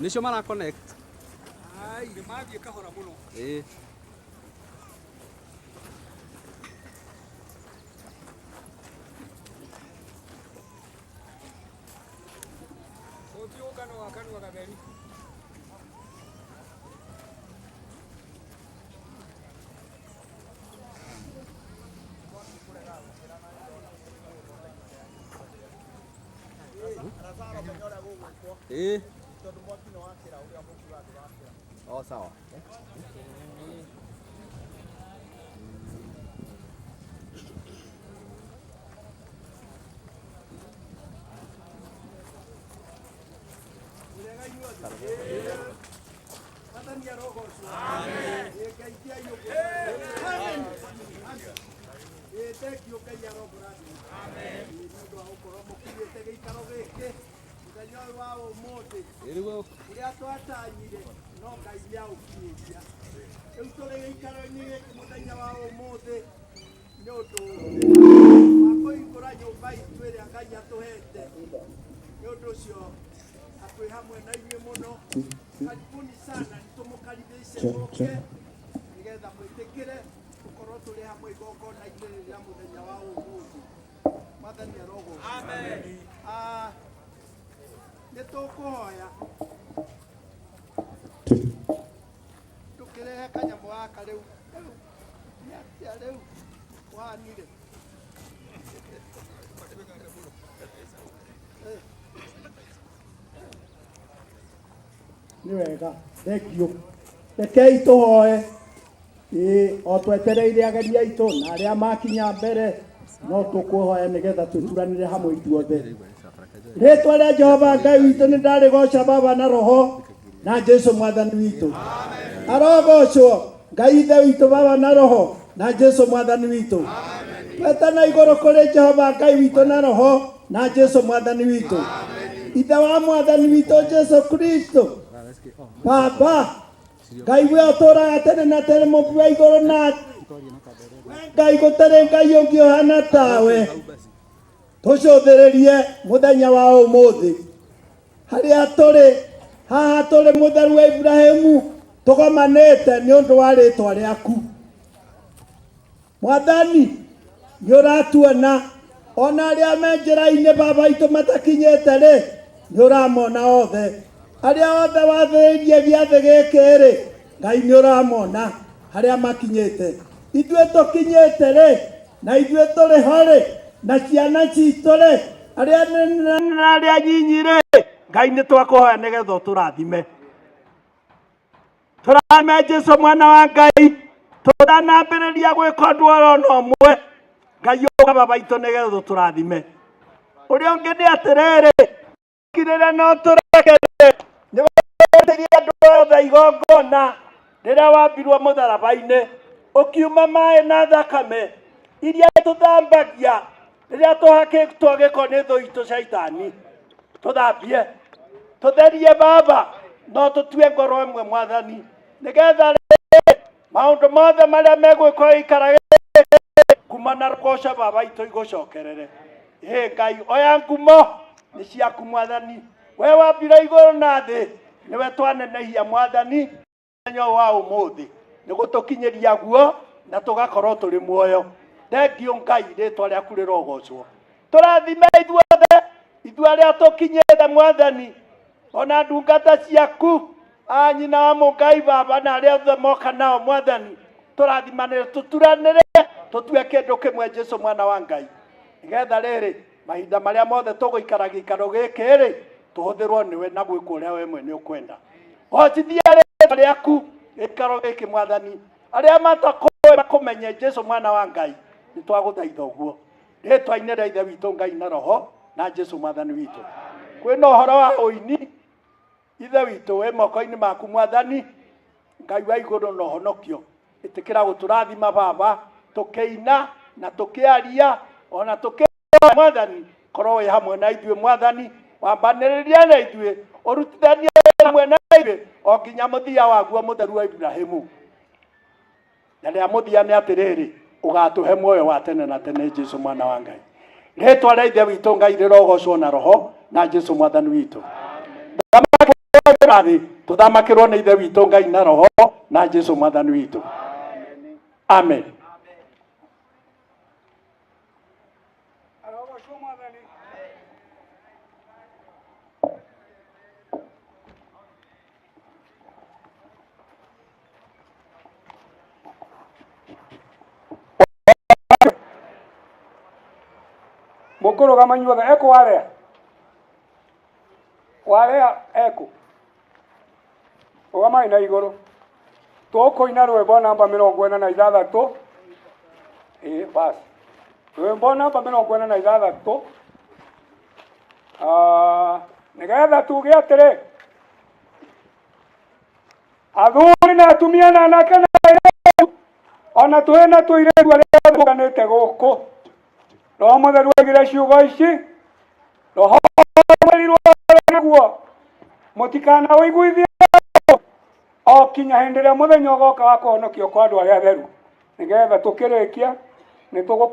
Nisho mara connect. Ai, maji kahora muno. Sotio kanu wakaberi. Oh, sawa. Karibuni sana nitumukaribishe muke nigetha mwitikire ukorwo turi hamwe igongona igiri rya muthenya wa umuthi. Mwathani arogo. Amen. Nitukuhoya tukirehe kanyamu gaka riu niatia riu wanire ni wega thengio rekei tuhoe o twetereire ageria itu na aria makinya mbere no tukuhoya nigetha tuturanire hamwe ithuothe. Ritwa ria Jehova Ngai witu ni ndarigoca Baba na Roho na Jesu Mwathani witu. Arogocwo Ngai Ithe witu Baba na Roho na Jesu Mwathani witu. Twetana iguru kuri Jehova Ngai witu na Roho na Jesu Mwathani witu. Ithe wa Mwathani witu Jesu Kristo Baba Ngai we uturaga tene na tene Mungu wa iguru na Ngai gutare Ngai ungi ohana tawe. Tucuthiririe muthenya wa umuthi haria turi haha turi mutheru wa Ibrahimu tugomanite ni undu wa ritwa riaku Mwathani. Ni uratuona ona aria me njira-ini Baba itu matakinyite ri ni uramona othe aria othe wathiririe giathi giki ri Ngai ni uramona haria makinyite. Ithue tukinyite ri na ithue turi ho ri na ciana citu ri aria nene aria nyinyi ri Ngai ni twakuhoya nigetha turathime. Turame Jesu mwana wa Ngai turanambiriria gwika undu ona umwe Ngai uga Baba itu nigetha turathime. Uria ungi ni atiriri kirire no turekere ni gutiria andu othe igongona riria wambirwo mutharabai-ini ukiuma mai na thakame iria tuthambagia riria tuhakitwo giko ni thu itu shaitani. Tuthambie tutherie Baba no tutue ngoro imwe Mwathani nigetha maundu mothe maria megwikwo ikara kuma ona rukosha baba ito igocokerere ngai oya ngumo ni ciaku mwathani we wambire iguru na thi niwe twanenehia mwathani nyo wa umuthi ni gutukinyeria guo na tugakorwo turi muoyo thengio ngai ritwa riaku rirogocwo turathime ithuothe aria tukinyite mwathani ona ndungata ciaku anyina wa mungai baba na aria othe moka nao mwathani turathimanire tuturanire tutue kindu kimwe Jesu mwana wa ngai nigetha riri mahinda maria mothe tuguikara gikaro giki ri tuhuthirwo niwe na gwika uria we mwene ukwenda hotithia ritwa riaku gikaro giki mwathani aria matakoe makumenye Jesu mwana wa ngai nitwaguthaitha uguo ritwa-ini ria ithe witu ngai na roho na Jesu mwathani witu kwina uhoro wa uini ithe witu we moko-ini maku mwathani ngai wa iguru na uhonokio itikira guturathima baba tukiina na tukiaria ona tukia mwathani korwo wi hamwe na ithuĩ mwathani wambanĩrĩria na ithuĩ ũrutithanie hamwe na ithuĩ o nginya mũthia waguo mũtheru wa Ibrahimu na rĩa mũthia nĩ atĩrĩrĩ ũgatũhe muoyo wa tene na tene Jesu mwana wa ngai rĩtwa rĩa ithe witũ ngai rĩrogocwo na roho na Jesu mwathani witũ tuthamakĩrwo nĩ ithe witũ ngai na roho na Jesu mwathani witũ amen. Mukuru kama nyuothe eko warea eko ogama ina igoro tukoina rwimbo namba 46 bas rwimbo namba 46 nigetha tuge atiri athuri na atumia na anake na ona twina tuireru aria tuganite guku roho mutheru egire ciugo ici roho mutheru guo mutikana uiguithie o kinya hindi ria muthenya ugoka wa kuhonokio kwa andu aria atheru nigetha tukirikia ni tugukorwo